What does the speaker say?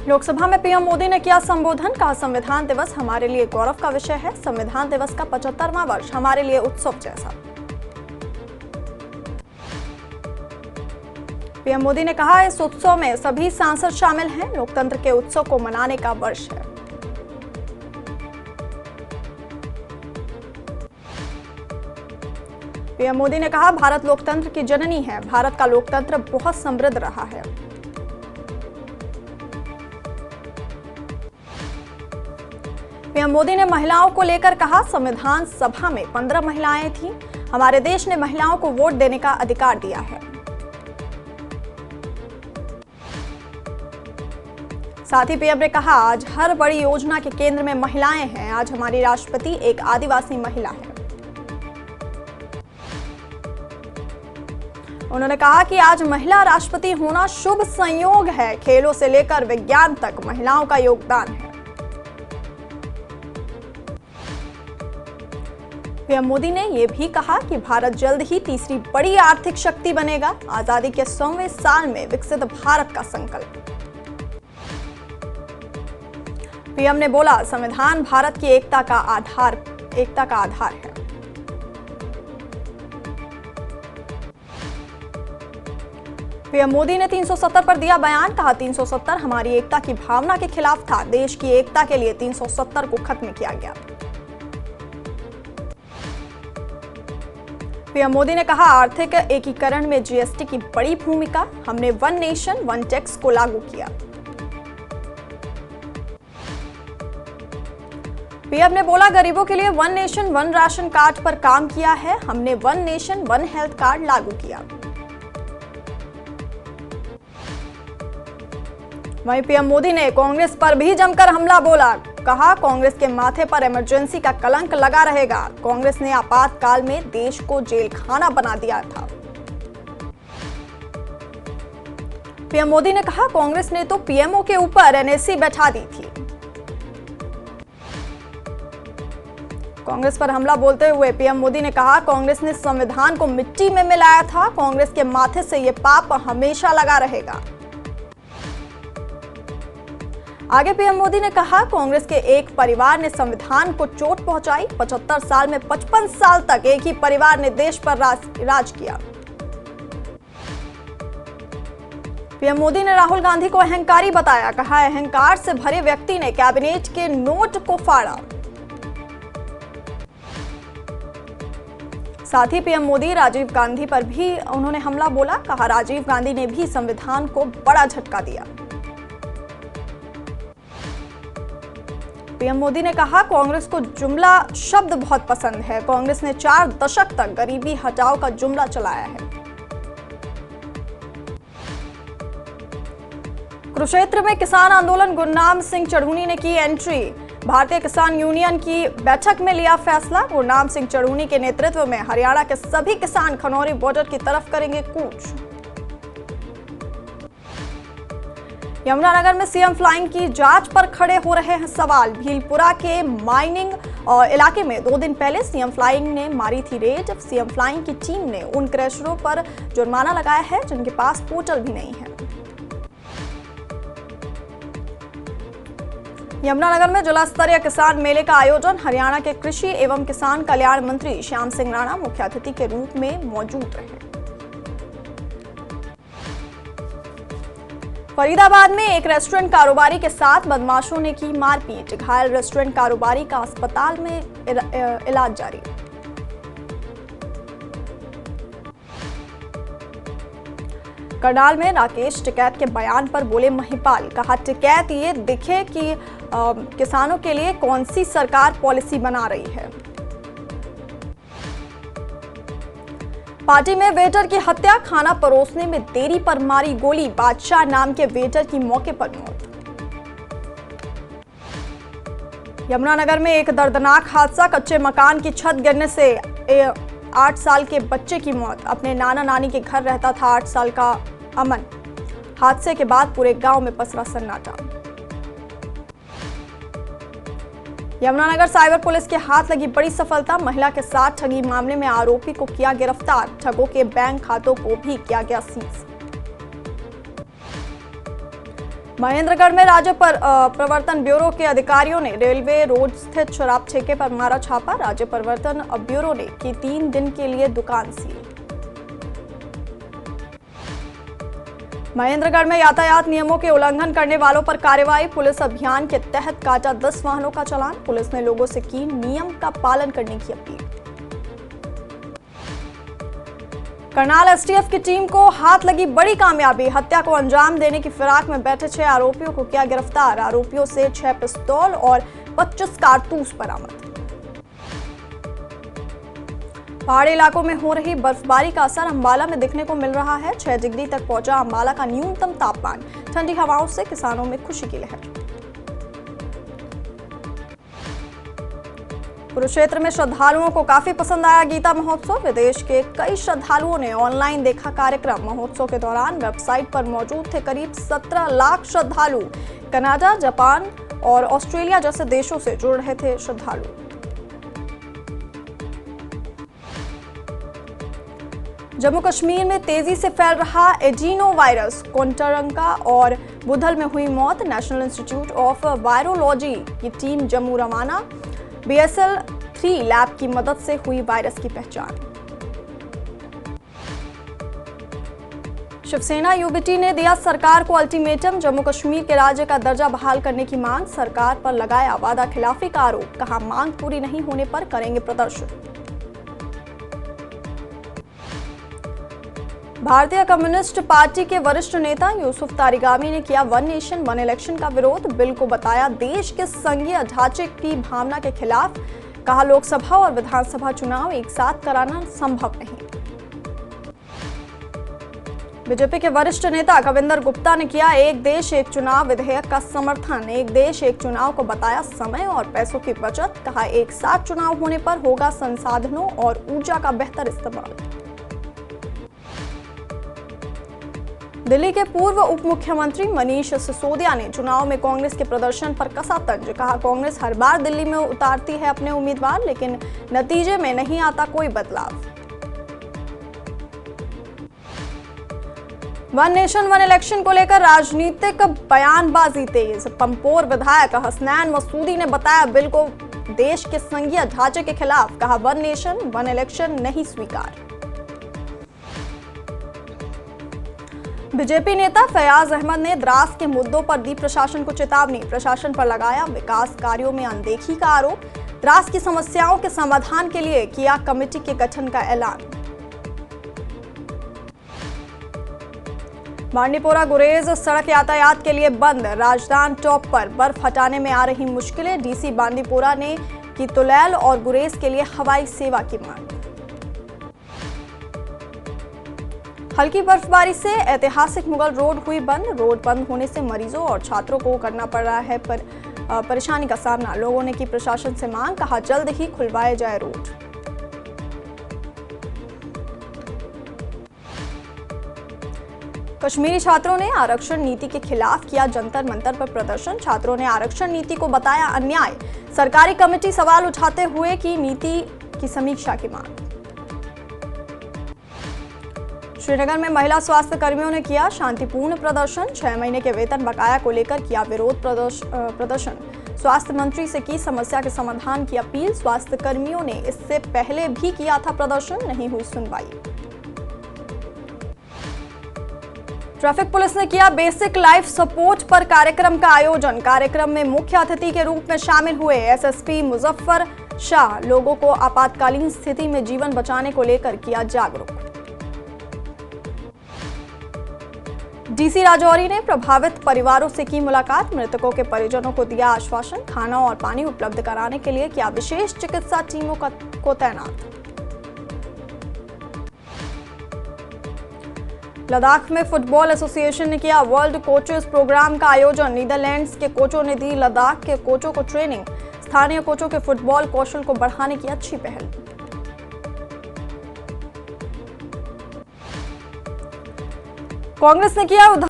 लोकसभा में पीएम मोदी ने किया संबोधन, कहा संविधान दिवस हमारे लिए गौरव का विषय है। संविधान दिवस का 75वां वर्ष हमारे लिए उत्सव जैसा। पीएम मोदी ने कहा इस उत्सव में सभी सांसद शामिल हैं। लोकतंत्र के उत्सव को मनाने का वर्ष है। पीएम मोदी ने कहा भारत लोकतंत्र की जननी है। भारत का लोकतंत्र बहुत समृद्ध रहा है। पीएम मोदी ने महिलाओं को लेकर कहा संविधान सभा में 15 महिलाएं थीं। हमारे देश ने महिलाओं को वोट देने का अधिकार दिया है। साथ ही पीएम ने कहा आज हर बड़ी योजना के केंद्र में महिलाएं हैं। आज हमारी राष्ट्रपति एक आदिवासी महिला है। उन्होंने कहा कि आज महिला राष्ट्रपति होना शुभ संयोग है। खेलों से लेकर विज्ञान तक महिलाओं का योगदान है। पीएम मोदी ने यह भी कहा कि भारत जल्द ही तीसरी बड़ी आर्थिक शक्ति बनेगा। आजादी के 100वें साल में विकसित भारत का संकल्प। पीएम ने बोला संविधान भारत की एकता का आधार है। पीएम मोदी ने 370 पर दिया बयान, कहा 370 हमारी एकता की भावना के खिलाफ था। देश की एकता के लिए 370 को खत्म किया गया। पीएम मोदी ने कहा आर्थिक एकीकरण में जीएसटी की बड़ी भूमिका। हमने वन नेशन वन टैक्स को लागू किया। पीएम ने बोला गरीबों के लिए one nation one ration card पर काम किया है। हमने one nation one health card लागू किया। वहीं पीएम मोदी ने कांग्रेस पर भी जमकर हमला बोला, कहा कांग्रेस के माथे पर इमरजेंसी का कलंक लगा रहेगा। कांग्रेस ने आपातकाल में देश को जेल खाना बना दिया था। पीएम मोदी ने कहा कांग्रेस ने तो पीएमओ के ऊपर एनएससी बैठा दी थी। कांग्रेस पर हमला बोलते हुए पीएम मोदी ने कहा कांग्रेस ने संविधान को मिट्टी में मिलाया था। कांग्रेस के माथे से ये पाप हमेशा लगा रहेगा। आगे पीएम मोदी ने कहा कांग्रेस के एक परिवार ने संविधान को चोट पहुंचाई। 75 साल में 55 साल तक एक ही परिवार ने देश पर राज किया। पीएम मोदी ने राहुल गांधी को अहंकारी बताया, कहा अहंकार से भरे व्यक्ति ने कैबिनेट के नोट को फाड़ा। साथ ही पीएम मोदी राजीव गांधी पर भी उन्होंने हमला बोला, कहा राजीव गांधी ने भी संविधान को बड़ा झटका दिया। पीएम मोदी ने कहा कांग्रेस को जुमला शब्द बहुत पसंद है। कांग्रेस ने 4 दशक तक गरीबी हटाओ का जुमला चलाया है। कुरुक्षेत्र में किसान आंदोलन गुरनाम सिंह चढ़ूनी ने की एंट्री। भारतीय किसान यूनियन की बैठक में लिया फैसला। गुरनाम सिंह चढ़ूनी के नेतृत्व में हरियाणा के सभी किसान खनौरी बॉर्डर की तरफ करेंगे कूच। यमुनानगर में सीएम फ्लाइंग की जांच पर खड़े हो रहे हैं सवाल। भीलपुरा के माइनिंग इलाके में 2 दिन पहले सीएम फ्लाइंग ने मारी थी रेड। सीएम फ्लाइंग की टीम ने उन क्रशरों पर जुर्माना लगाया है जिनके पास पोर्टल भी नहीं है। यमुनानगर में जिला स्तरीय किसान मेले का आयोजन। हरियाणा के कृषि एवं किसान कल्याण मंत्री श्याम सिंह राणा मुख्य अतिथि के रूप में मौजूद रहे। फरीदाबाद में एक रेस्टोरेंट कारोबारी के साथ बदमाशों ने की मारपीट। घायल रेस्टोरेंट कारोबारी का अस्पताल में इलाज जारी। करनाल में राकेश टिकैत के बयान पर बोले महिपाल, कहा टिकैत ये दिखे कि किसानों के लिए कौन सी सरकार पॉलिसी बना रही है। पार्टी में वेटर की हत्या। खाना परोसने में देरी पर मारी गोली। बादशाह नाम के वेटर की मौके पर मौत। यमुनानगर में एक दर्दनाक हादसा। कच्चे मकान की छत गिरने से 8 साल के बच्चे की मौत। अपने नाना नानी के घर रहता था 8 साल का अमन। हादसे के बाद पूरे गांव में पसरा सन्नाटा। यमुनानगर साइबर पुलिस के हाथ लगी बड़ी सफलता। महिला के साथ ठगी मामले में आरोपी को किया गिरफ्तार। ठगों के बैंक खातों को भी किया गया सीज। महेंद्रगढ़ में राज्य प्रवर्तन ब्यूरो के अधिकारियों ने रेलवे रोड स्थित शराब ठेके पर मारा छापा। राज्य प्रवर्तन ब्यूरो ने की 3 दिन के लिए दुकान सील। महेंद्रगढ़ में यातायात नियमों के उल्लंघन करने वालों पर कार्रवाई। पुलिस अभियान के तहत काटा 10 वाहनों का चालान। पुलिस ने लोगों से की नियम का पालन करने की अपील। करनाल एसटीएफ की टीम को हाथ लगी बड़ी कामयाबी। हत्या को अंजाम देने की फिराक में बैठे 6 आरोपियों को किया गिरफ्तार। आरोपियों से 6 पिस्तौल और 25 कारतूस बरामद। पहाड़ी इलाकों में हो रही बर्फबारी का असर अंबाला में दिखने को मिल रहा है। 6 डिग्री तक पहुंचा अंबाला का न्यूनतम तापमान। ठंडी हवाओं से किसानों में खुशी की लहर। कुरुक्षेत्र में श्रद्धालुओं को काफी पसंद आया गीता महोत्सव। विदेश के कई श्रद्धालुओं ने ऑनलाइन देखा कार्यक्रम। महोत्सव के दौरान वेबसाइट पर मौजूद थे करीब 17 लाख श्रद्धालु। कनाडा, जापान और ऑस्ट्रेलिया जैसे देशों से जुड़ रहे थे श्रद्धालु। जम्मू कश्मीर में तेजी से फैल रहा एडीनो वायरस। कोंटारंका और बुधल में हुई मौत। नेशनल इंस्टीट्यूट ऑफ वायरोलॉजी की टीम जम्मू रवाना। BSL-3 लैब की मदद से हुई वायरस की पहचान। शिवसेना यूबीटी ने दिया सरकार को अल्टीमेटम। जम्मू कश्मीर के राज्य का दर्जा बहाल करने की मांग। सरकार पर लगाया वादा खिलाफी का आरोप। कहा मांग पूरी नहीं होने पर करेंगे प्रदर्शन। भारतीय कम्युनिस्ट पार्टी के वरिष्ठ नेता यूसुफ तारिगामी ने किया 1 नेशन 1 इलेक्शन का विरोध। बिल को बताया देश के संघीय ढांचे की भावना के खिलाफ। कहा लोकसभा और विधानसभा चुनाव एक साथ कराना संभव नहीं। बीजेपी के वरिष्ठ नेता कविंदर गुप्ता ने किया एक देश एक चुनाव विधेयक का समर्थन। एक देश एक चुनाव को बताया समय और पैसों की बचत। कहा एक साथ चुनाव होने पर होगा संसाधनों और ऊर्जा का बेहतर इस्तेमाल। दिल्ली के पूर्व उप मुख्यमंत्री मनीष सिसोदिया ने चुनाव में कांग्रेस के प्रदर्शन पर कसा तंज। कहा कांग्रेस हर बार दिल्ली में उतारती है अपने उम्मीदवार, लेकिन नतीजे में नहीं आता कोई बदलाव। 1 नेशन 1 इलेक्शन को लेकर राजनीतिक बयानबाजी तेज। पंपोर विधायक हसनैन मसूदी ने बताया बिल को देश के संघीय ढांचे के खिलाफ। कहा 1 नेशन 1 इलेक्शन नहीं स्वीकार। बीजेपी नेता फयाज अहमद ने द्रास के मुद्दों पर दी प्रशासन को चेतावनी। प्रशासन पर लगाया विकास कार्यों में अनदेखी का आरोप। द्रास की समस्याओं के समाधान के लिए किया कमेटी के गठन का ऐलान। बांडीपोरा गुरेज सड़क यातायात के लिए बंद। राजधान टॉप पर बर्फ हटाने में आ रही मुश्किलें। डीसी बांडीपोरा ने की तुलैल और गुरेज के लिए हवाई सेवा की मांग। हल्की बर्फबारी से ऐतिहासिक मुगल रोड हुई बंद। रोड बंद होने से मरीजों और छात्रों को करना पड़ रहा है परेशानी का सामना। लोगों ने की प्रशासन से मांग। कहा जल्द ही खुलवाए जाए रोड। कश्मीरी छात्रों ने आरक्षण नीति के खिलाफ किया जंतर मंतर पर प्रदर्शन। छात्रों ने आरक्षण नीति को बताया अन्याय। सरकारी कमेटी सवाल उठाते हुए की नीति की समीक्षा की मांग। श्रीनगर में महिला स्वास्थ्य कर्मियों ने किया शांतिपूर्ण प्रदर्शन। 6 महीने के वेतन बकाया को लेकर किया विरोध प्रदर्शन। स्वास्थ्य मंत्री से की समस्या के समाधान की अपील। स्वास्थ्य कर्मियों ने इससे पहले भी किया था प्रदर्शन, नहीं हुई सुनवाई। ट्रैफिक पुलिस ने किया बेसिक लाइफ सपोर्ट पर कार्यक्रम का आयोजन। कार्यक्रम में मुख्य अतिथि के रूप में शामिल हुए एसएसपी मुजफ्फर शाह। लोगों को आपातकालीन स्थिति में जीवन बचाने को लेकर किया जागरूक। डीसी राजौरी ने प्रभावित परिवारों से की मुलाकात। मृतकों के परिजनों को दिया आश्वासन। खाना और पानी उपलब्ध कराने के लिए किया विशेष चिकित्सा टीमों को तैनात। लद्दाख में फुटबॉल एसोसिएशन ने किया वर्ल्ड कोचेस प्रोग्राम का आयोजन। नीदरलैंड्स के कोचों ने दी लद्दाख के कोचों को ट्रेनिंग। स्थानीय कोचों के फुटबॉल कौशल को बढ़ाने की अच्छी पहल। कांग्रेस ने किया